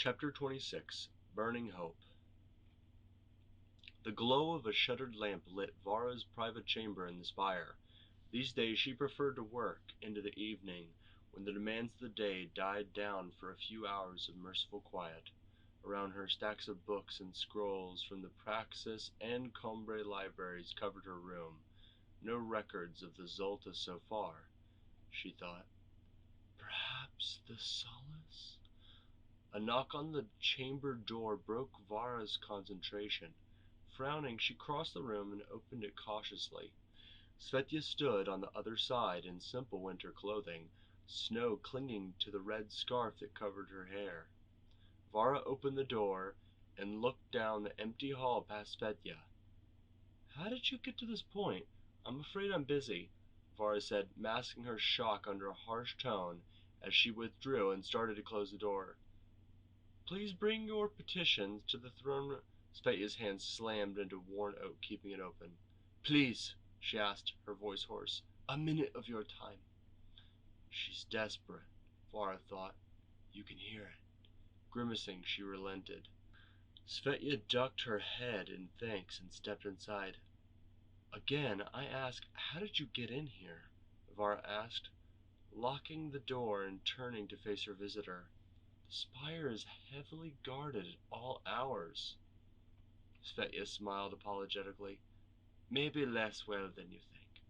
Chapter 26 Burning Hope. The glow of a shuttered lamp lit Vara's private chamber in the spire. These days she preferred to work into the evening, when the demands of the day died down for a few hours of merciful quiet. Around her, stacks of books and scrolls from the Praxis and Combray libraries covered her room. No records of the Zolta so far, she thought. Perhaps the solace? A knock on the chamber door broke Vara's concentration. Frowning, she crossed the room and opened it cautiously. Svetya stood on the other side in simple winter clothing, snow clinging to the red scarf that covered her hair. Vara opened the door and looked down the empty hall past Svetya. "How did you get to this point? I'm afraid I'm busy," Vara said, masking her shock under a harsh tone as she withdrew and started to close the door. "Please bring your petitions to the throne room." Svetya's hand slammed into worn oak, keeping it open. "Please," she asked, her voice hoarse, "a minute of your time." She's desperate, Vara thought. You can hear it. Grimacing, she relented. Svetya ducked her head in thanks and stepped inside. "Again, I ask, how did you get in here?" Vara asked, locking the door and turning to face her visitor. "The spire is heavily guarded at all hours." Svetya smiled apologetically. "Maybe less well than you think.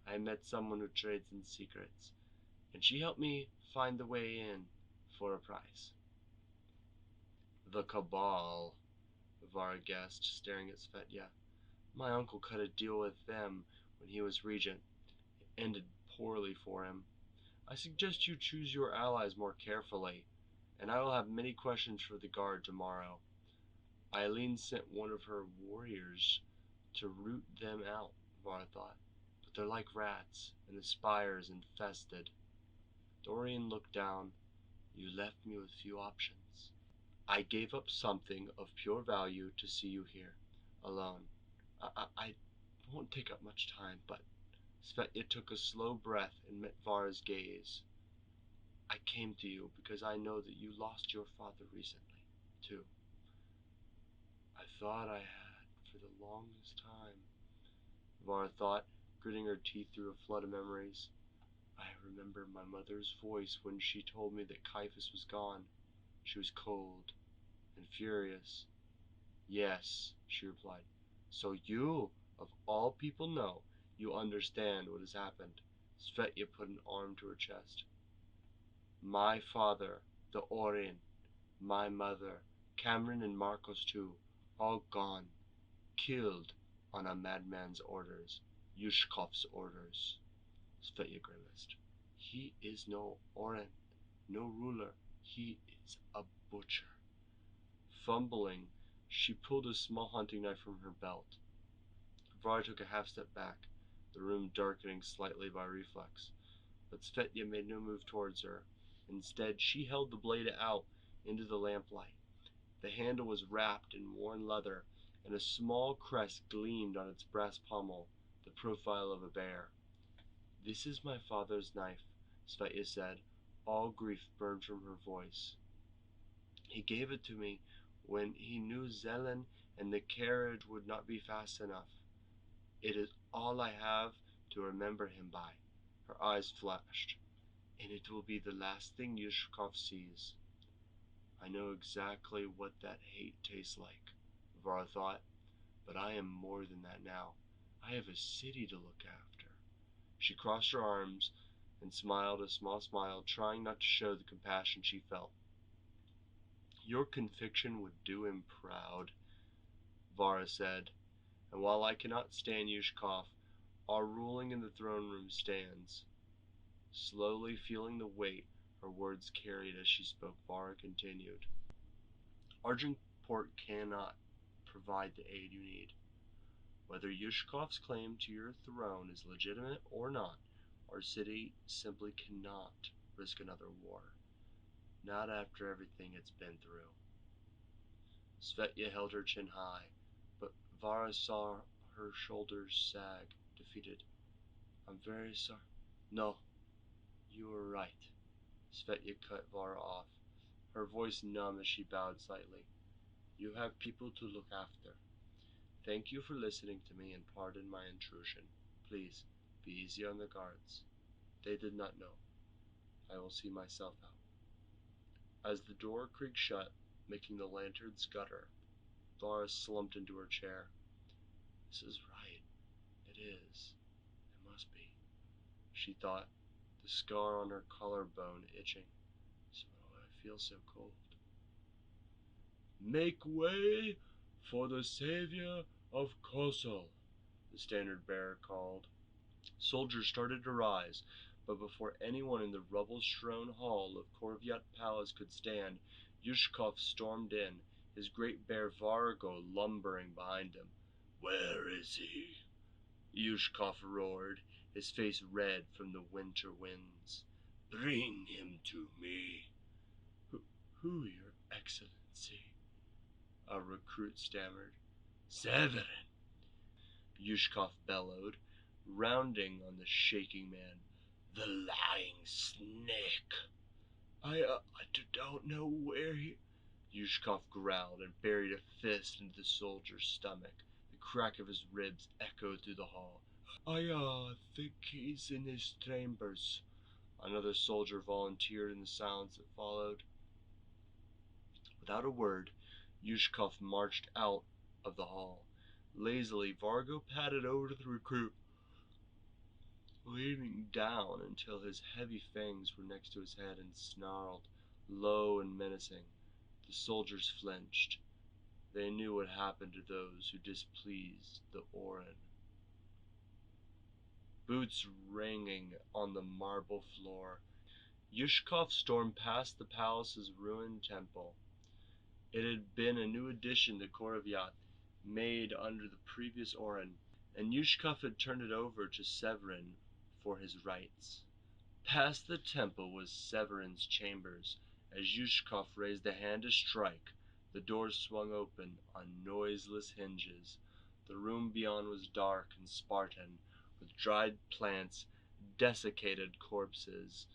I met someone who trades in secrets, and she helped me find the way in for a price." "The Cabal," Vara guessed, staring at Svetya. "My uncle cut a deal with them when he was regent. It ended poorly for him. I suggest you choose your allies more carefully, and I will have many questions for the guard tomorrow. Eileen sent one of her warriors to root them out," Vara thought. "But they're like rats, and the spire is infested." Dorian looked down. "You left me with few options. I gave up something of pure value to see you here, alone. I won't take up much time, but..." Svetya took a slow breath and met Vara's gaze. "I came to you because I know that you lost your father recently, too. I thought I had for the longest time," Vara thought, gritting her teeth through a flood of memories. "I remember my mother's voice when she told me that Caiaphas was gone. She was cold and furious." "Yes," she replied. "So you, of all people, know. You understand what has happened." Svetya put an arm to her chest. "My father, the Orin, my mother, Cameron and Marcos too, all gone. Killed on a madman's orders. Yushkov's orders." Svetya grimaced. "He is no Orin, no ruler. He is a butcher." Fumbling, she pulled a small hunting knife from her belt. Vara took a half step back, the room darkening slightly by reflex. But Svetya made no move towards her. Instead, she held the blade out into the lamplight. The handle was wrapped in worn leather, and a small crest gleamed on its brass pommel, the profile of a bear. "This is my father's knife," Svetya said, all grief burned from her voice. "He gave it to me when he knew Zelen and the carriage would not be fast enough. It is all I have to remember him by." Her eyes flashed. "And it will be the last thing Yushkov sees." "I know exactly what that hate tastes like," Vara thought. "But I am more than that now. I have a city to look after." She crossed her arms and smiled a small smile, trying not to show the compassion she felt. "Your conviction would do him proud," Vara said. "And while I cannot stand Yushkov, our ruling in the throne room stands." Slowly feeling the weight her words carried as she spoke, Vara continued. "Argenport cannot provide the aid you need. Whether Yushkov's claim to your throne is legitimate or not, our city simply cannot risk another war. Not after everything it's been through." Svetya held her chin high, but Vara saw her shoulders sag, defeated. "I'm very sorry." "No, you were right." Svetya cut Vara off. her voice numb as she bowed slightly. "You have people to look after. Thank you for listening to me and pardon my intrusion. Please, be easy on the guards. They did not know. I will see myself out." As the door creaked shut, making the lantern scutter, Laura slumped into her chair. "This is right. It is. It must be," she thought, the scar on her collarbone itching. "So I feel so cold." "Make way for the savior of Kosul," the standard bearer called. Soldiers started to rise, but before anyone in the rubble-strewn hall of Korvyat Palace could stand, Yushkov stormed in, his great bear Vargo lumbering behind him. "Where is he?" Yushkov roared, his face red from the winter winds. "Bring him to me." Who, Your Excellency?" a recruit stammered. "Severin," Yushkov bellowed, rounding on the shaking man. "The lying snake." I don't know where he..." Yushkov growled and buried a fist into the soldier's stomach. The crack of his ribs echoed through the hall. I think he's in his chambers," another soldier volunteered in the silence that followed. Without a word, Yushkov marched out of the hall. Lazily, Vargo padded over to the recruit, leaning down until his heavy fangs were next to his head, and snarled, low and menacing. The soldiers flinched. They knew what happened to those who displeased the Orin. Boots ringing on the marble floor, Yushkov stormed past the palace's ruined temple. It had been a new addition to Korvyat, made under the previous Orin, and Yushkov had turned it over to Severin for his rights. Past the temple was Severin's chambers. As Yushkov raised a hand to strike, the doors swung open on noiseless hinges. The room beyond was dark and Spartan, with dried plants, desiccated corpses,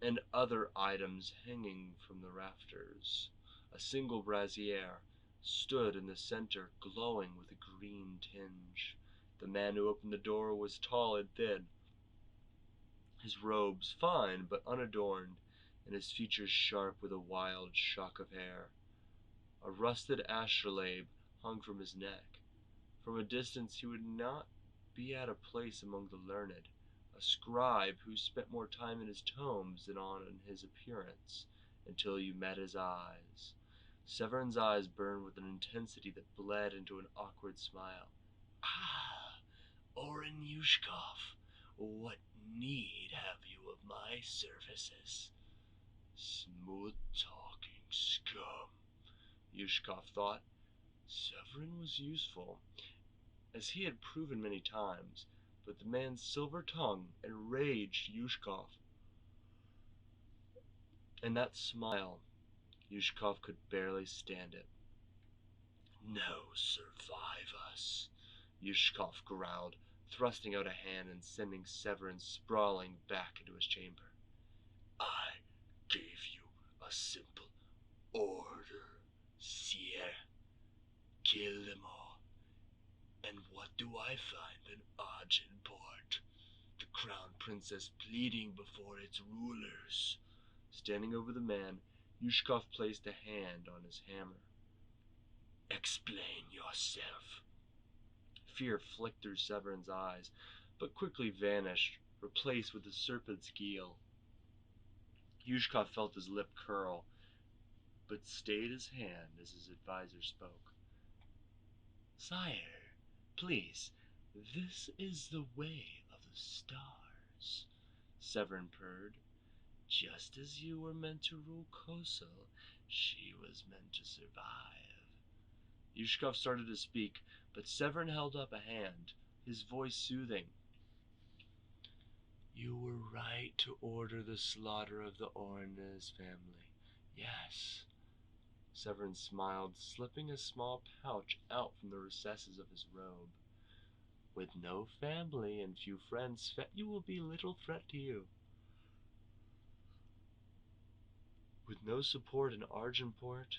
and other items hanging from the rafters. A single brazier stood in the center, glowing with a green tinge. The man who opened the door was tall and thin, his robes fine but unadorned, and his features sharp with a wild shock of hair. A rusted astrolabe hung from his neck. From a distance he would not be out of place among the learned, a scribe who spent more time in his tomes than on his appearance, until you met his eyes. Severin's eyes burned with an intensity that bled into an awkward smile. "Ah, Oren Yushkov, what need have you of my services?" Smooth-talking scum, Yushkov thought. Severin was useful, as he had proven many times, but the man's silver tongue enraged Yushkov. And that smile, Yushkov could barely stand it. "No survive us," Yushkov growled, thrusting out a hand and sending Severin sprawling back into his chamber. "I gave you a simple order, sire. Kill them all. And what do I find in Aginport? The crown princess pleading before its rulers." Standing over the man, Yushkov placed a hand on his hammer. "Explain yourself." Fear flicked through Severin's eyes, but quickly vanished, replaced with a serpent's geel. Yushkov felt his lip curl, but stayed his hand as his advisor spoke. "Sire, please, this is the way of the stars," Severin purred. "Just as you were meant to rule Kosul, she was meant to survive." Yushkov started to speak, but Severin held up a hand, his voice soothing. "You were right to order the slaughter of the Ornes family. Yes." Severin smiled, slipping a small pouch out from the recesses of his robe. "With no family and few friends, you will be little threat to you." With no support in Argenport,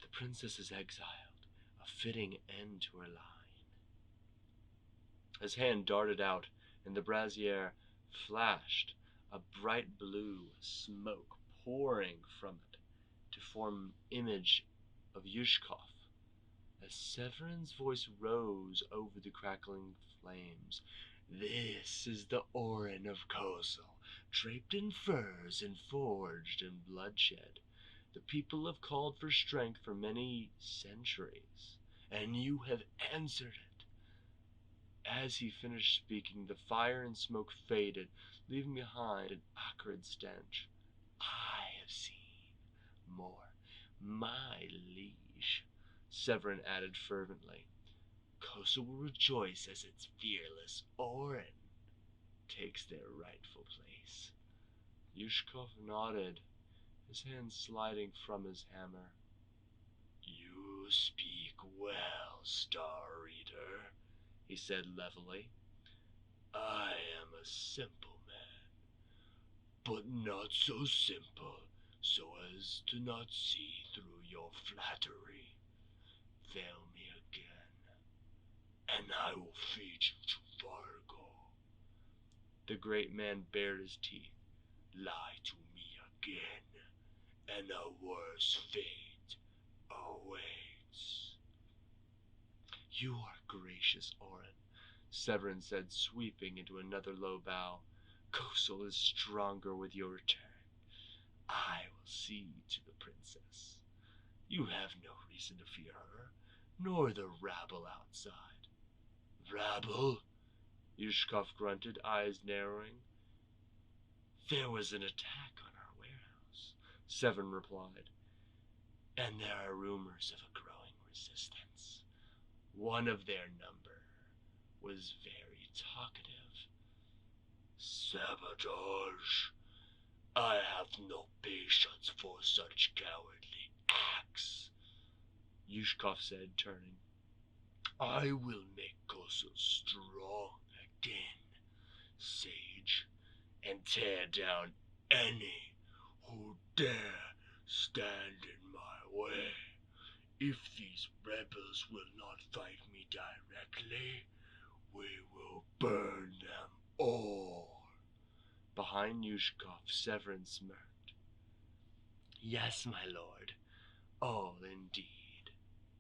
the princess is exiled, a fitting end to her line. His hand darted out, and the brazier flashed, a bright blue smoke pouring from it to form an image of Yushkov. As Severin's voice rose over the crackling flames, "This is the Orin of Kosul, draped in furs and forged in bloodshed. The people have called for strength for many centuries, and you have answered it." As he finished speaking, the fire and smoke faded, leaving behind an acrid stench. "I have seen more, my liege," Severin added fervently. "Kosul will rejoice as its fearless Orin takes their rightful place." Yushkov nodded, his hand sliding from his hammer. "You speak well, Star Reader," he said levelly. "I am a simple man, but not so simple so as to not see through your flattery. Fail me again, and I will feed you to Fargo." The great man bared his teeth. "Lie to me again, and a worse fate awaits." "You are gracious, Orin," Severin said, sweeping into another low bow. "Kosul is stronger with your return. I will see to the princess. You have no reason to fear her, nor the rabble outside." "Rabble?" Yushkov grunted, eyes narrowing. "There was an attack on our warehouse," Severin replied, "and there are rumors of a growing resistance. One of their number was very talkative." "Sabotage? I have no patience for such cowardly acts," Yushkov said, turning. "I will make Kosul strong again, sage, and tear down any who dare stand in my way. If these rebels will not fight me directly, we will burn them all." Behind Yushkov, Severin smirked. "Yes, my lord, all indeed.